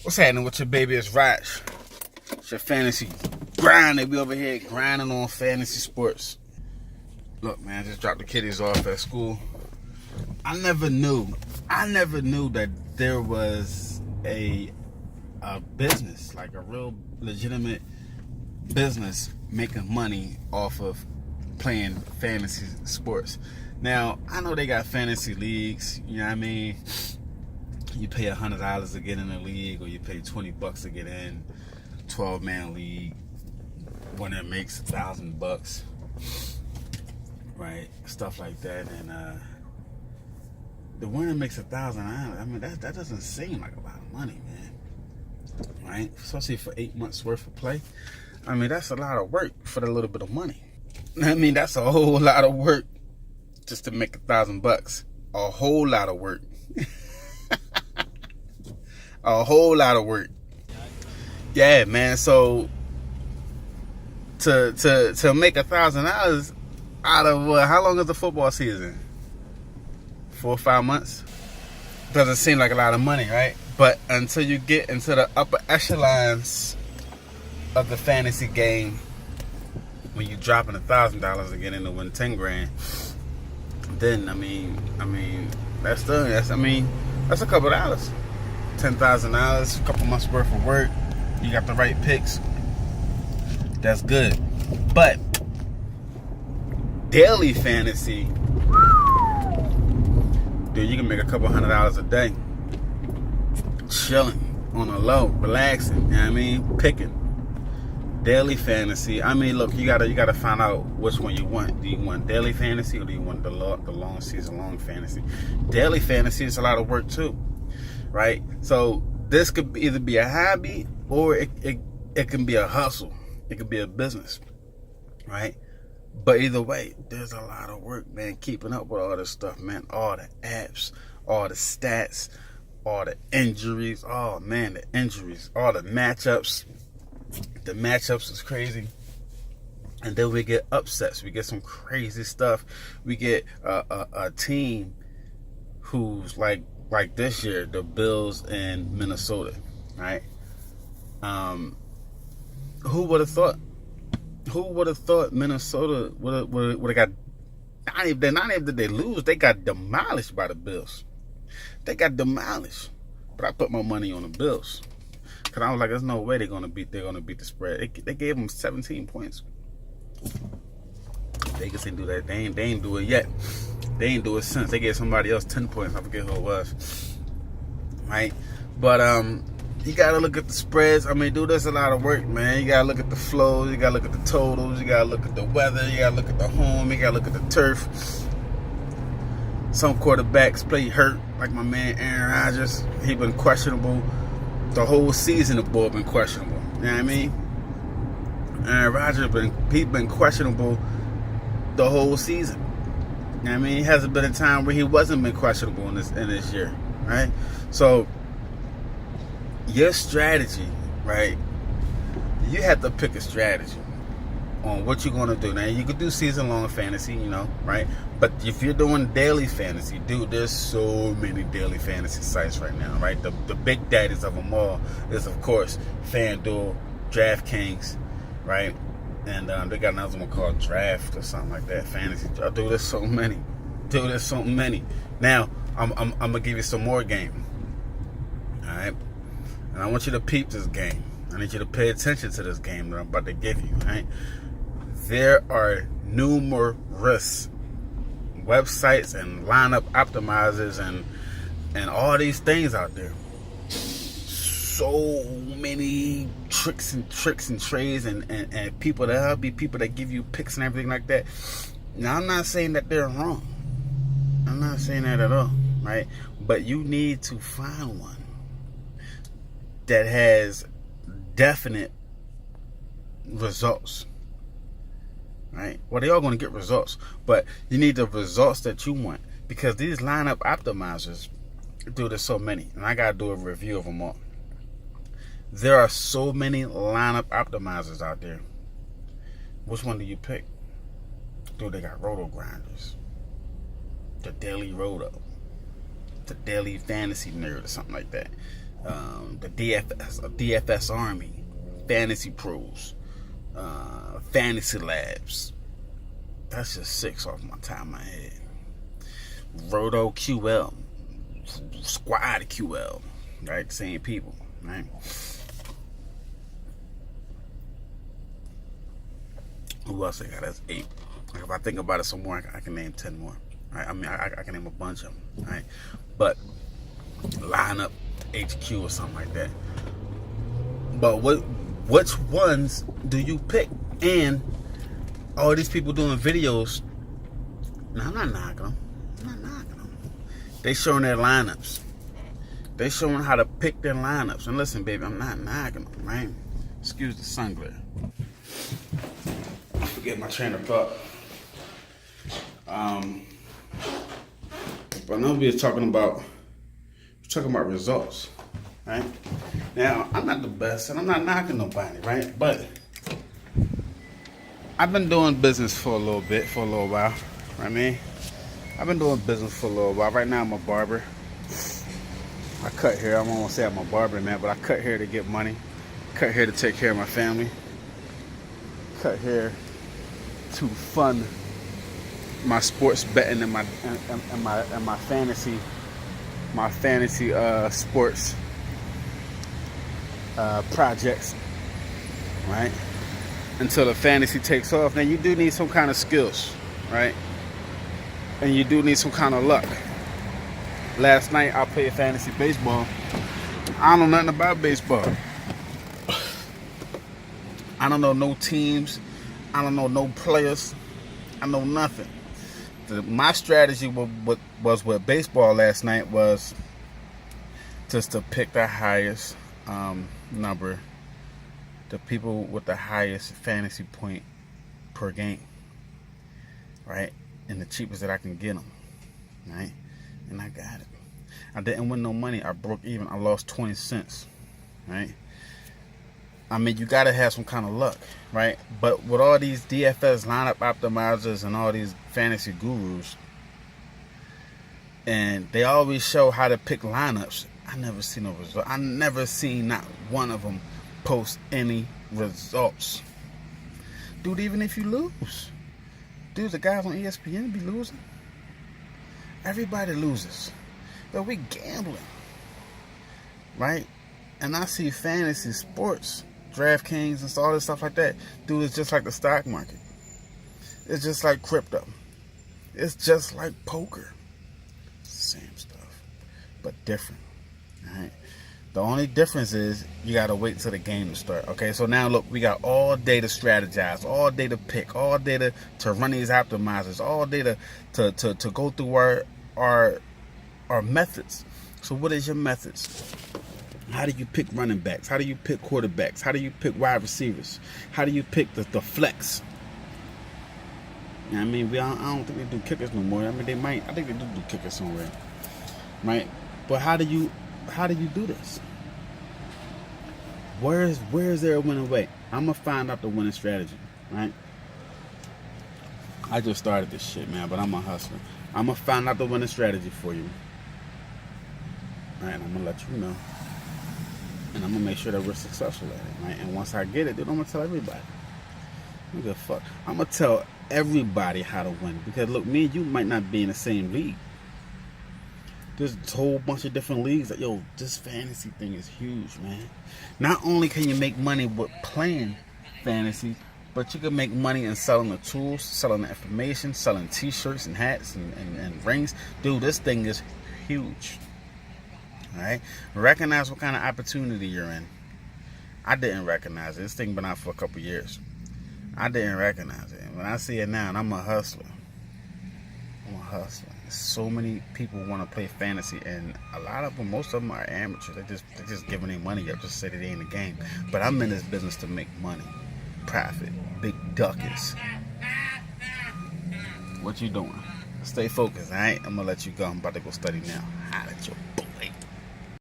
What's happening with your baby? It's Raj. It's your fantasy grind. They be over here grinding on fantasy sports. Look, man, I just dropped the kiddies off at school. I never knew that there was a business, like a real legitimate business making money off of playing fantasy sports. Now, I know they got fantasy leagues, you know what I mean? You pay $100 to get in a league, or you pay $20 to get in. 12-man league, winner makes $1,000, right? Stuff like that, and the winner makes $1,000. I mean, that doesn't seem like a lot of money, man. Right? Especially for 8 months worth of play. I mean, that's a lot of work for a little bit of money. I mean, that's a whole lot of work just to make $1,000. A whole lot of work. A whole lot of work. Yeah, man. So to make $1,000 out of how long is the football season? 4 or 5 months. Doesn't seem like a lot of money, right? But until you get into the upper echelons of the fantasy game, when you're dropping $1,000 to get in to win 10 grand, then I mean that's a couple of dollars. $10,000, a couple months worth of work. You got the right picks. That's good. But daily fantasy, dude, you can make a couple $100 a day, chilling on a low, relaxing. You know what I mean? Picking. Daily fantasy. I mean, look, you gotta find out which one you want. Do you want daily fantasy, or do you want the long season long fantasy? Daily fantasy is a lot of work too, right? So this could either be a hobby, or it can be a hustle. It could be a business, right? But either way, there's a lot of work, man, keeping up with all this stuff, man. All the apps, all the stats, all the injuries. Oh, man, the injuries. All the matchups. The matchups is crazy. And then we get upsets. We get some crazy stuff. We get a team who's like this year, the Bills in Minnesota, right? Who would have thought? Who would have thought Minnesota would have got? Not even did they lose, they got demolished by the Bills. They got demolished. But I put my money on the Bills, because I was like, there's no way they're gonna beat the spread. They gave them 17 points. Vegas didn't do that. They ain't do it yet. They ain't do it since. They gave somebody else 10 points. I forget who it was. Right? But you gotta look at the spreads. I mean, dude, that's a lot of work, man. You gotta look at the flows, you gotta look at the totals, you gotta look at the weather, you gotta look at the home, you gotta look at the turf. Some quarterbacks play hurt, like my man Aaron Rodgers. He been questionable the whole season. The boy been questionable. You know what I mean? Aaron Rodgers been questionable the whole season. You know what I mean? He hasn't been a time where he wasn't been questionable in this year, right? So your strategy, right? You have to pick a strategy on what you're going to do. Now, you could do season-long fantasy, you know, right? But if you're doing daily fantasy, dude, there's so many daily fantasy sites right now, right? The big daddies of them all is, of course, FanDuel, DraftKings, right? And they got another one called Draft or something like that, fantasy. Dude, there's so many. Dude, there's so many. Now, I'm going to give you some more game, all right? And I want you to peep this game. I need you to pay attention to this game that I'm about to give you, right? There are numerous websites and lineup optimizers and all these things out there. So many tricks and trades and people that help you, people that give you picks and everything like that. Now, I'm not saying that they're wrong. I'm not saying that at all, right? But you need to find one that has definite results, right? Well, they all going to get results, but you need the results that you want, because these lineup optimizers, dude, there's so many, and I got to do a review of them all. There are so many lineup optimizers out there. Which one do you pick? Dude, they got Roto Grinders, the Daily Roto, the Daily Fantasy Nerd, or something like that. the DFS Army, Fantasy Pros, Fantasy Labs. That's just 6 off my top of my head. Roto QL, Squad QL, right? Same people, right? Who else I got? That's 8. If I think about it some more, I can name 10 more. Right? I mean, I can name a bunch of them, right? But lineup HQ or something like that. But which ones do you pick? And all these people doing videos. No, I'm not knocking them. They showing their lineups. They showing how to pick their lineups. And listen, baby, I'm not knocking them, right? Excuse the sun glare. I forget my train of thought. But now we're talking about results, right? Now, I'm not the best, and I'm not knocking nobody, right? But I've been doing business for a little while. Right? I mean, I've been doing business for a little while. Right now, I'm a barber. I cut hair. I don't want to say I'm a barber, man, but I cut hair to get money. Cut hair to take care of my family. Cut hair to fund my sports betting and my fantasy sports projects, right? Until the fantasy takes off. Now you do need some kind of skills, right? And you do need some kind of luck. Last night I played fantasy baseball. I don't know nothing about baseball. I don't know no teams. I don't know no players. I know nothing. My strategy was with baseball last night was just to pick the highest number, the people with the highest fantasy point per game, right? And the cheapest that I can get them, right? And I got it. I didn't win no money. I broke even. I lost 20 cents, right? I mean, you got to have some kind of luck, right? But with all these DFS lineup optimizers and all these fantasy gurus, and they always show how to pick lineups, I never seen no result. I never seen not one of them post any results. Dude, even if you lose. Dude, the guys on ESPN be losing. Everybody loses. But we gambling, right? And I see fantasy sports, DraftKings and all this stuff like that. Dude, it's just like the stock market. It's just like crypto. It's just like poker. Same stuff, but different, right? The only difference is you gotta wait till the game to start. Okay, so now look, we got all day to strategize, all day to pick, all day to run these optimizers, all day to go through our methods. So what is your methods? How do you pick running backs? How do you pick quarterbacks? How do you pick wide receivers? How do you pick the flex? You know what I mean, I don't think they do kickers no more. I mean, they might. I think they do kickers somewhere, right? But how do you do this? Where is there a winning way? I'm gonna find out the winning strategy, right? I just started this shit, man, but I'm a hustler. I'm gonna find out the winning strategy for you, right? And I'm gonna let you know, and I'm gonna make sure that we're successful at it, right? And once I get it, then I'm gonna tell everybody. I don't give a fuck. I'm gonna tell everybody how to win, because look, me and you might not be in the same league. There's a whole bunch of different leagues that, yo, this fantasy thing is huge, man. Not only can you make money with playing fantasy, but you can make money in selling the tools, selling the information, selling t-shirts and hats and rings. Dude, this thing is huge. Alright? Recognize what kind of opportunity you're in. I didn't recognize it. This thing been out for a couple years. I didn't recognize it. When I see it now, and I'm a hustler. So many people want to play fantasy, and a lot of them, most of them are amateurs. They're just giving their money up just to say that they in the game. But I'm in this business to make money, profit, big duckers. What you doing? Stay focused, all right? I'm gonna let you go. I'm about to go study now. Holla at you.